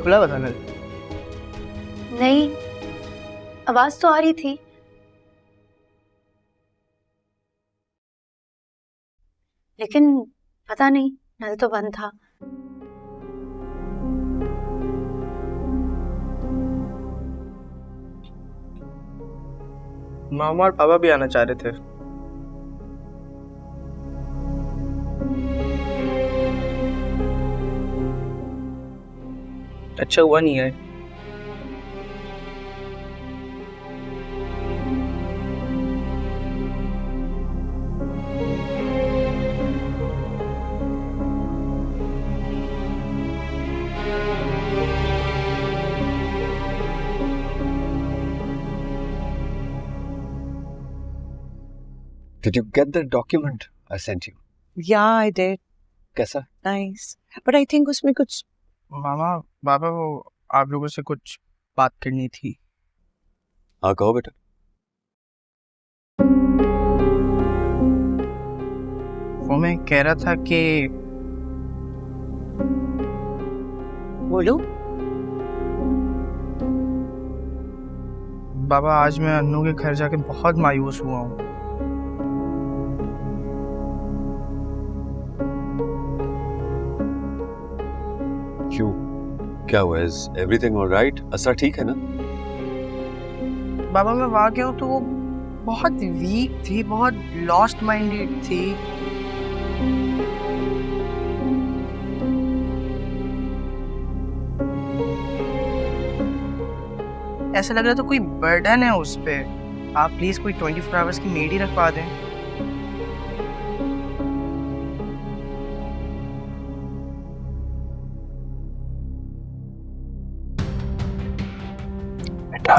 खुला हुआ था नल? नहीं, आवाज तो आ रही थी। लेकिन पता नहीं, नल तो बंद था। मामा और पापा भी आना चाह रहे थे। अच्छा हुआ नहीं है। Did you get the document I sent you? Yeah, I did. कैसा? Nice. But I think उसमें कुछ मामा पापा वो आप लोगों से कुछ बात करनी थी। हाँ कहो बेटा। वो मैं कह रहा था कि बोलो। बाबा आज मैं अन्नू के घर जाके बहुत मायूस हुआ हूँ। क्यों? क्या हुआ? Is everything all right? असरा ठीक है ना? बाबा मैं वहाँ गया हूँ तो वो बहुत वीक थी, बहुत लॉस्ट माइंडेड थी। ऐसा लग रहा था कोई बर्डन है उस पे। आप प्लीज कोई 24 आवर्स की मेड ही रखवा दें। बेटा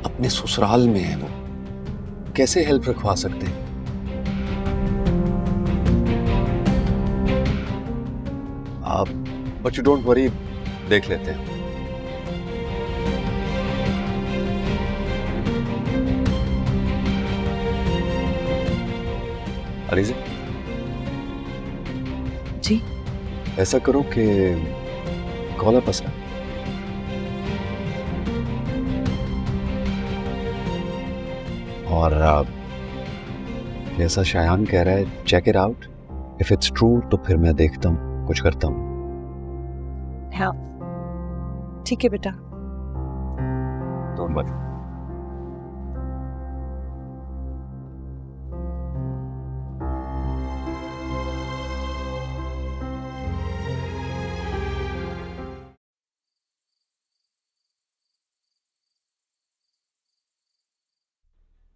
अपने ससुराल में है वो, कैसे हेल्प रखवा सकते हैं? आप बट यू डोंट वरी, देख लेते हैं। अलीज़ा जी ऐसा करो कि कॉल अप असरा। और जैसा शायान कह रहा है, check it out. If it's true तो फिर मैं देखता हूँ, कुछ करता हूँ। हाँ ठीक है बेटा। Don't worry.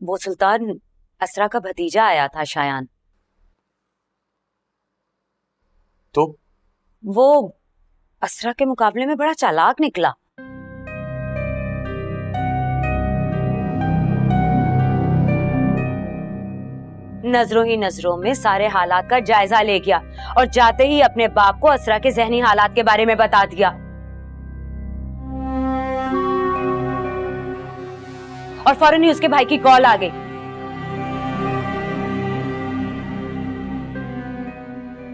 वो सुल्तान असरा का भतीजा आया था शायान। तो वो असरा के मुकाबले में बड़ा चालाक निकला। नजरों ही नजरों में सारे हालात का जायजा ले गया और जाते ही अपने बाप को असरा के जहनी हालात के बारे में बता दिया। और फौरन ही उसके भाई की कॉल आ गई।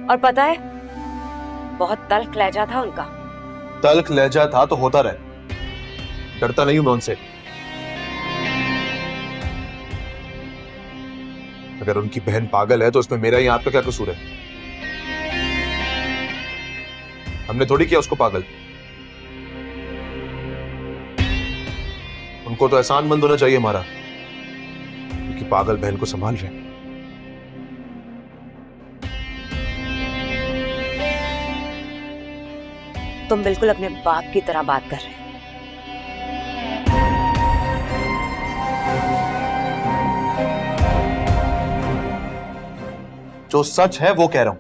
और पता है, बहुत तल्ख लहजा था उनका। तल्ख लहजा था तो होता रहे, डरता नहीं हूं मैं उनसे। अगर उनकी बहन पागल है तो उसमें मेरा ही आपका क्या कसूर है? हमने थोड़ी किया उसको पागल। उनको तो एहसानमंद होना चाहिए हमारा, क्योंकि पागल बहन को संभाल रहे। तुम बिल्कुल अपने बाप की तरह बात कर रहे हो। जो सच है वो कह रहा हूं।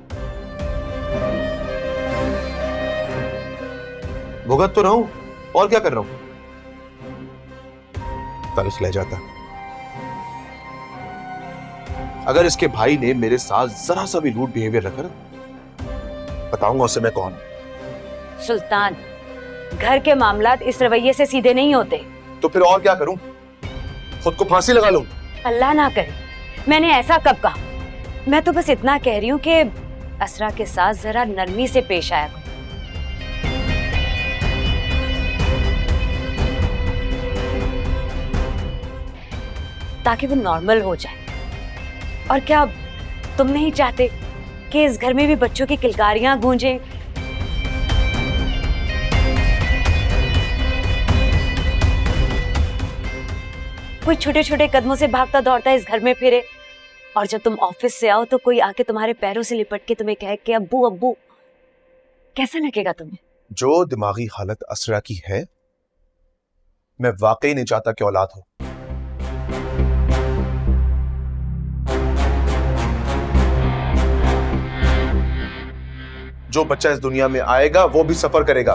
भुगत तो रहा हूं, और क्या कर रहा हूं? तल्ख ले जाता। अगर इसके भाई ने मेरे साथ जरा सा भी रूड बिहेवियर रखा ना, बताऊंगा उसे मैं कौन। सुल्तान, घर के मामलात इस रवैये से सीधे नहीं होते। तो फिर और क्या करूं? खुद को फांसी लगा लूं? अल्लाह ना करे, मैंने ऐसा कब कहा? मैं तो बस इतना कह रही हूँ कि असरा के साथ जरा नरमी से पेश आया करो। ताकि वो नॉर्मल हो जाए। और क्या तुम नहीं चाहते कि इस घर में भी बच्चों की किलकारियां गूंजें? कोई छोटे छोटे कदमों से भागता दौड़ता इस घर में फिरे, और जब तुम ऑफिस से आओ तो कोई आके तुम्हारे पैरों से लिपट के तुम्हें कहे कि अब्बू अब्बू। कैसा लगेगा तुम्हें? जो दिमागी हालत असरा की है, मैं वाकई नहीं चाहता कि औलाद हो। जो बच्चा इस दुनिया में आएगा वो भी सफर करेगा।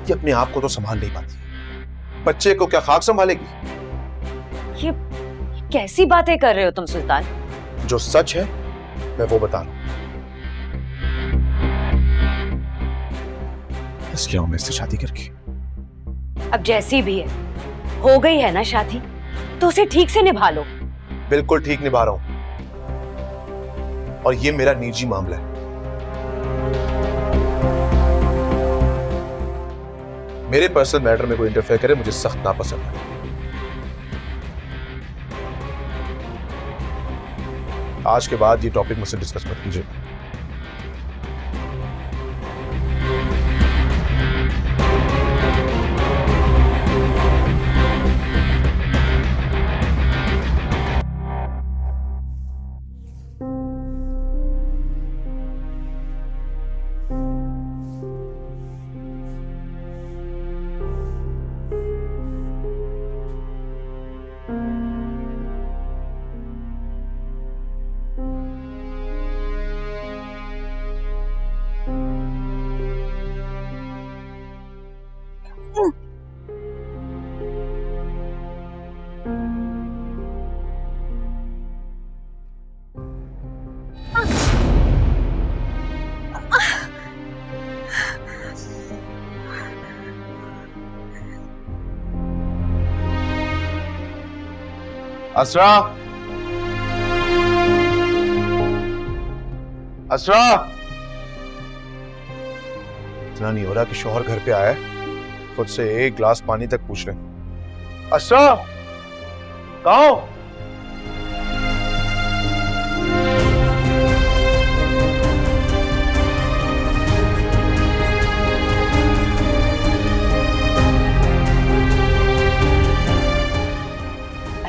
ये अपने आप को तो संभाल नहीं पाती, बच्चे को क्या खाक संभालेगी? ये कैसी बातें कर रहे हो तुम सुल्तान? जो सच है मैं वो बता रहा हूं। बस क्या मैं इससे शादी करके? अब जैसी भी है, हो गई है ना शादी, तो उसे ठीक से निभा लो। बिल्कुल ठीक निभा रहा हूं, और ये मेरा निजी मामला है। मेरे पर्सनल मैटर में कोई इंटरफेयर करे मुझे सख्त नापसंद है। आज के बाद ये टॉपिक मुझसे डिस्कस मत कीजिए। असरा, असरा, इतना नहीं हो रहा कि शौहर घर पे आया है, खुद से एक गिलास पानी तक पूछ रहे हैं। असरा, कहाँ हो?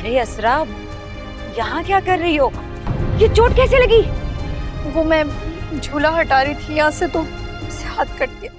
अरे असरा, यहाँ क्या कर रही हो? ये चोट कैसे लगी? वो मैं झूला हटा रही थी यहाँ से तो हाथ कट गया।